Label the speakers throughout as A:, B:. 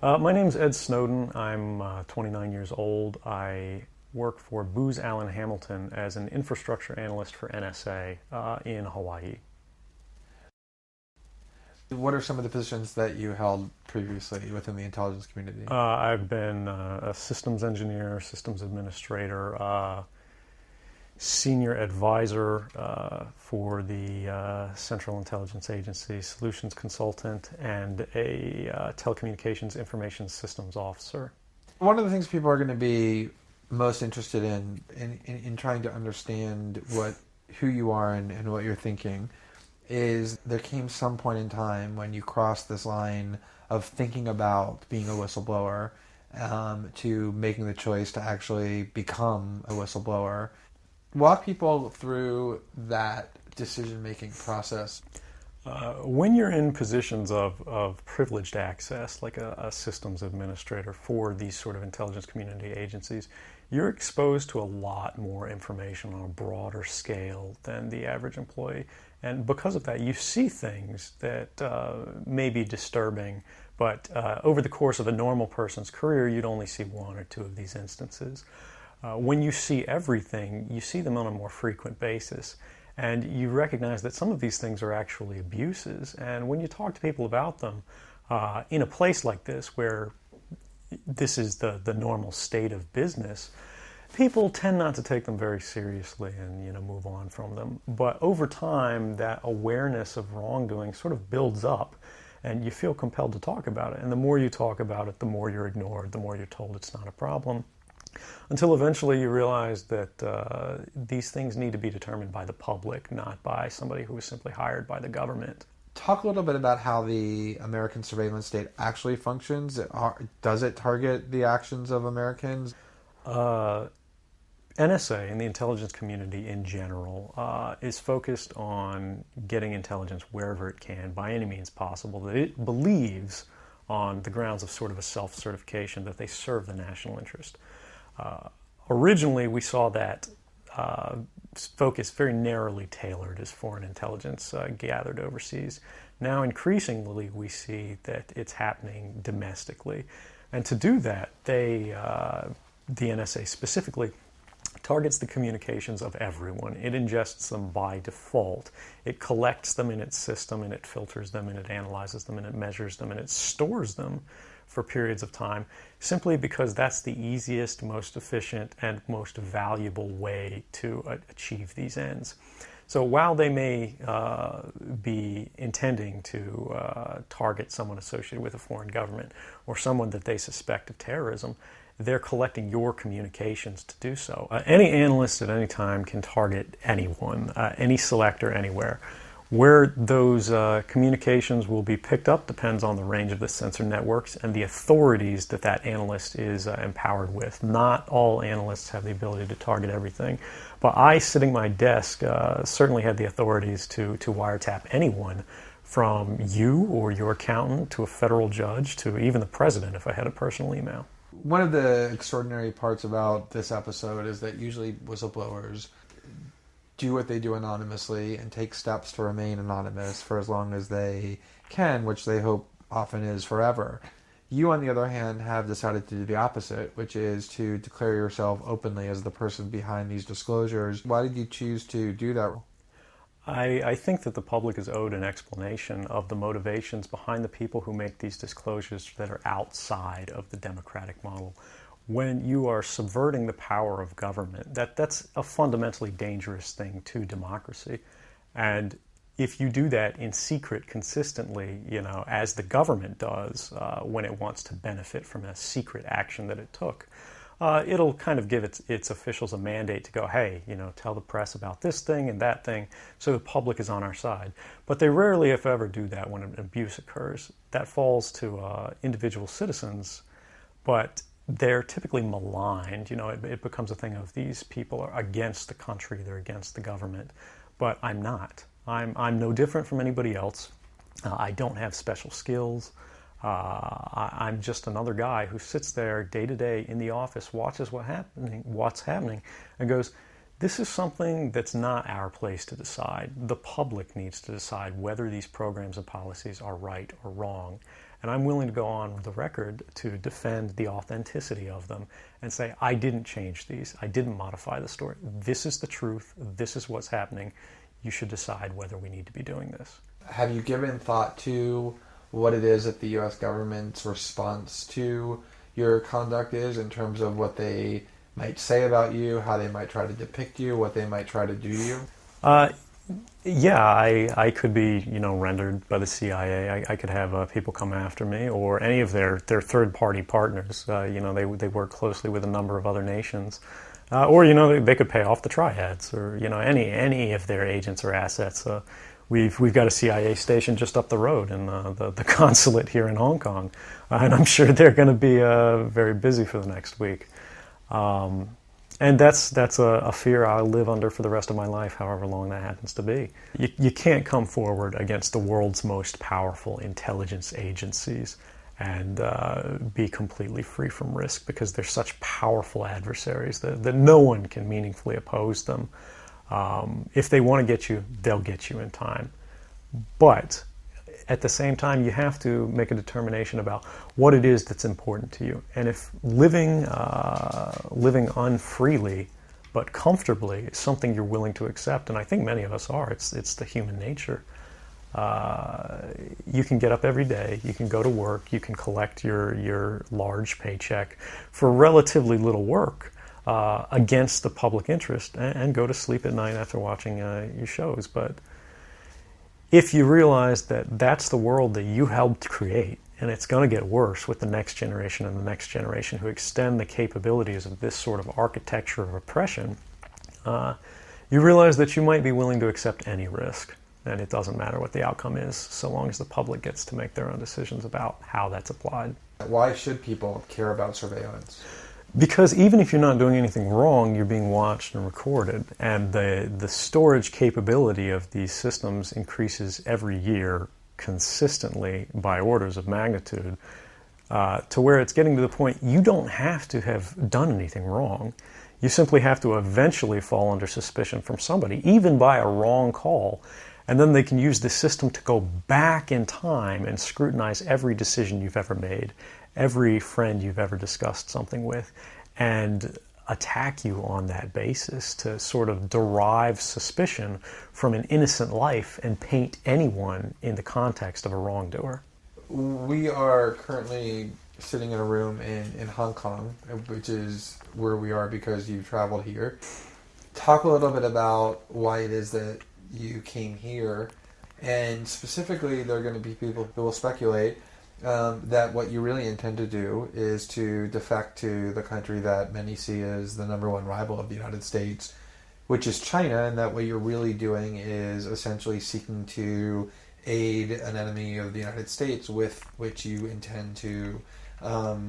A: My name's Ed Snowden. I'm 29 years old. I work for Booz Allen Hamilton as an infrastructure analyst for NSA in Hawaii.
B: What are some of the positions that you held previously within the intelligence community?
A: I've been a systems engineer, systems administrator, senior advisor for the Central Intelligence Agency, solutions consultant, and a telecommunications information systems officer.
B: One of the things people are going to be most interested in trying to understand who you are and what you're thinking is there came some point in time when you crossed this line of thinking about being a whistleblower to making the choice to actually become a whistleblower. Walk people through that decision-making process.
A: When you're in positions of privileged access, like a systems administrator for these sort of intelligence community agencies, you're exposed to a lot more information on a broader scale than the average employee. And because of that, you see things that may be disturbing, but over the course of a normal person's career, you'd only see one or two of these instances. When you see everything, you see them on a more frequent basis. And you recognize that some of these things are actually abuses. And when you talk to people about them, in a place like this where this is the normal state of business, people tend not to take them very seriously and move on from them. But over time, that awareness of wrongdoing sort of builds up, and you feel compelled to talk about it. And the more you talk about it, the more you're ignored, the more you're told it's not a problem, until eventually you realize that these things need to be determined by the public, not by somebody who was simply hired by the government.
B: Talk a little bit about how the American surveillance state actually functions. Does it target the actions of Americans?
A: NSA and the intelligence community in general is focused on getting intelligence wherever it can, by any means possible, that it believes on the grounds of sort of a self-certification that they serve the national interest. Originally, we saw that focus very narrowly tailored as foreign intelligence gathered overseas. Now, increasingly, we see that it's happening domestically. And to do that, the NSA specifically targets the communications of everyone. It ingests them by default. It collects them in its system, and it filters them, and it analyzes them, and it measures them, and it stores them for periods of time, simply because that's the easiest, most efficient, and most valuable way to achieve these ends. So while they may be intending to target someone associated with a foreign government or someone that they suspect of terrorism, they're collecting your communications to do so. Any analyst at any time can target anyone, any selector, anywhere. Where those communications will be picked up depends on the range of the sensor networks and the authorities that analyst is empowered with. Not all analysts have the ability to target everything, but I, sitting at my desk, certainly had the authorities to wiretap anyone, from you or your accountant to a federal judge to even the president if I had a personal email.
B: One of the extraordinary parts about this episode is that usually whistleblowers do what they do anonymously and take steps to remain anonymous for as long as they can, which they hope often is forever. You, on the other hand, have decided to do the opposite, which is to declare yourself openly as the person behind these disclosures. Why did you choose to do that?
A: I think that the public is owed an explanation of the motivations behind the people who make these disclosures that are outside of the democratic model. When you are subverting the power of government, that's a fundamentally dangerous thing to democracy. And if you do that in secret consistently, as the government does when it wants to benefit from a secret action that it took, it'll kind of give its officials a mandate to go, hey, tell the press about this thing and that thing, so the public is on our side. But they rarely, if ever, do that when an abuse occurs. That falls to individual citizens, but they're typically maligned. It becomes a thing of these people are against the country, they're against the government. But I'm not. I'm no different from anybody else. I don't have special skills. I'm just another guy who sits there day to day in the office, watches what's happening, and goes, this is something that's not our place to decide. The public needs to decide whether these programs and policies are right or wrong. And I'm willing to go on the record to defend the authenticity of them and say, I didn't change these. I didn't modify the story. This is the truth. This is what's happening. You should decide whether we need to be doing this.
B: Have you given thought to what it is that the U.S. government's response to your conduct is, in terms of what they might say about you, how they might try to depict you, what they might try to do to you?
A: Yeah, I could be, rendered by the CIA. I could have people come after me, or any of their third-party partners. They work closely with a number of other nations. Or they could pay off the triads, or any of their agents or assets. We've got a CIA station just up the road in the consulate here in Hong Kong, and I'm sure they're going to be very busy for the next week. And that's a fear I'll live under for the rest of my life, however long that happens to be. You can't come forward against the world's most powerful intelligence agencies and be completely free from risk, because they're such powerful adversaries that no one can meaningfully oppose them. If they want to get you, they'll get you in time. But at the same time, you have to make a determination about what it is that's important to you. And if living unfreely but comfortably is something you're willing to accept, and I think many of us are, it's the human nature. You can get up every day, you can go to work, you can collect your large paycheck for relatively little work against the public interest, and go to sleep at night after watching your shows. But if you realize that that's the world that you helped create, and it's going to get worse with the next generation and the next generation who extend the capabilities of this sort of architecture of oppression, you realize that you might be willing to accept any risk. And it doesn't matter what the outcome is, so long as the public gets to make their own decisions about how that's applied.
B: Why should people care about surveillance?
A: Because even if you're not doing anything wrong, you're being watched and recorded. And the storage capability of these systems increases every year consistently by orders of magnitude, to where it's getting to the point you don't have to have done anything wrong. You simply have to eventually fall under suspicion from somebody, even by a wrong call. And then they can use the system to go back in time and scrutinize every decision you've ever made, every friend you've ever discussed something with, and attack you on that basis to sort of derive suspicion from an innocent life and paint anyone in the context of a wrongdoer.
B: We are currently sitting in a room in Hong Kong, which is where we are because you traveled here. Talk a little bit about why it is that you came here, and specifically there are going to be people who will speculate that what you really intend to do is to defect to the country that many see as the number one rival of the United States, which is China, and that what you're really doing is essentially seeking to aid an enemy of the United States with which you intend to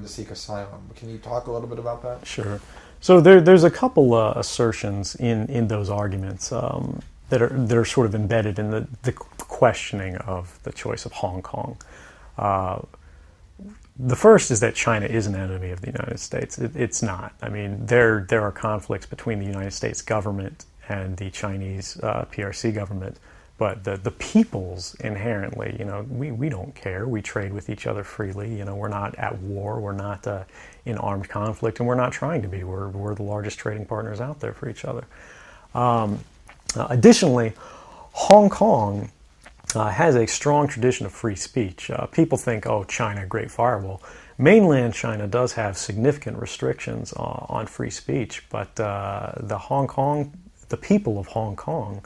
B: seek asylum. Can you talk a little bit about that?
A: Sure. So there's a couple assertions in those arguments that are sort of embedded in the questioning of the choice of Hong Kong. The first is that China is an enemy of the United States. It's not. I mean, there are conflicts between the United States government and the Chinese PRC government, but the peoples inherently, we don't care. We trade with each other freely. We're not at war. We're not in armed conflict, and we're not trying to be. We're the largest trading partners out there for each other. Additionally, Hong Kong has a strong tradition of free speech. People think, oh, China, great firewall. Mainland China does have significant restrictions on free speech, but the people of Hong Kong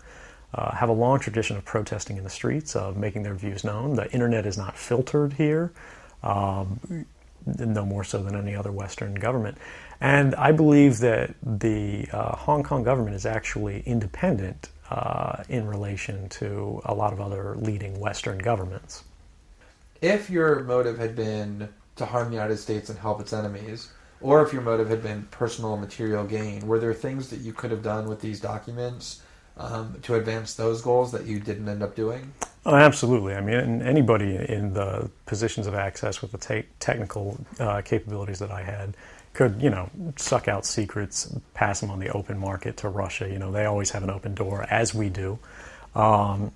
A: have a long tradition of protesting in the streets, of making their views known. The internet is not filtered here, no more so than any other Western government. And I believe that the Hong Kong government is actually independent in relation to a lot of other leading Western governments.
B: If your motive had been to harm the United States and help its enemies, or if your motive had been personal material gain, were there things that you could have done with these documents to advance those goals that you didn't end up doing?
A: Oh, absolutely. I mean, anybody in the positions of access with the technical capabilities that I had could, suck out secrets, pass them on the open market to Russia. They always have an open door, as we do. I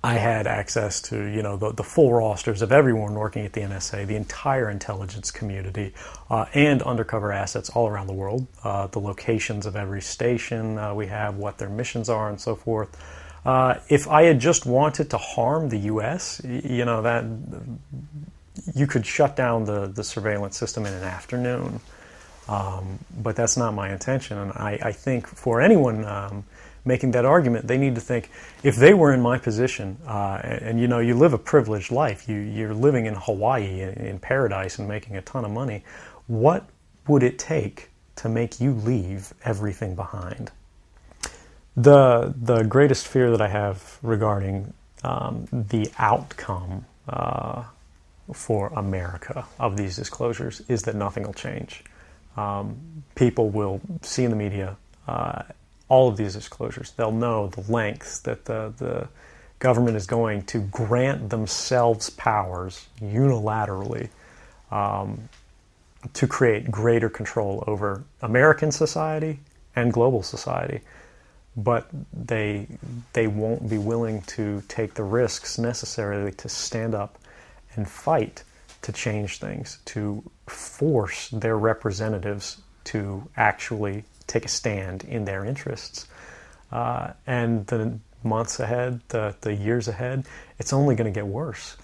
A: I had access to, the full rosters of everyone working at the NSA, the entire intelligence community, and undercover assets all around the world, the locations of every station we have, what their missions are, and so forth. If I had just wanted to harm the U.S., that you could shut down the surveillance system in an afternoon. But that's not my intention, and I think for anyone making that argument, they need to think, if they were in my position, and you live a privileged life, you're living in Hawaii in paradise and making a ton of money, what would it take to make you leave everything behind? The greatest fear that I have regarding the outcome for America of these disclosures is that nothing will change. People will see in the media all of these disclosures. They'll know the lengths that the government is going to grant themselves powers unilaterally to create greater control over American society and global society. But they won't be willing to take the risks necessarily to stand up and fight to change things, to force their representatives to actually take a stand in their interests. And the months ahead, the years ahead, it's only going to get worse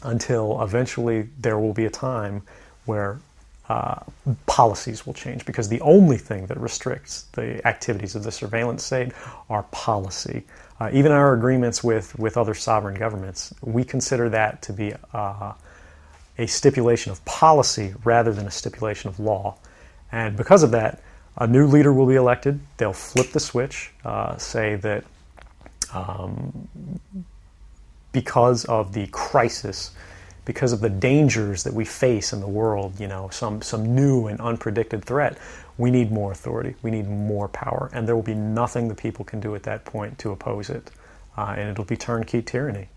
A: until eventually there will be a time where policies will change, because the only thing that restricts the activities of the surveillance state are policy. Even our agreements with other sovereign governments, we consider that to be a stipulation of policy rather than a stipulation of law. And because of that, a new leader will be elected. They'll flip the switch, say that because of the crisis, because of the dangers that we face in the world, some new and unpredicted threat, we need more authority, we need more power, and there will be nothing the people can do at that point to oppose it, and it'll be turnkey tyranny.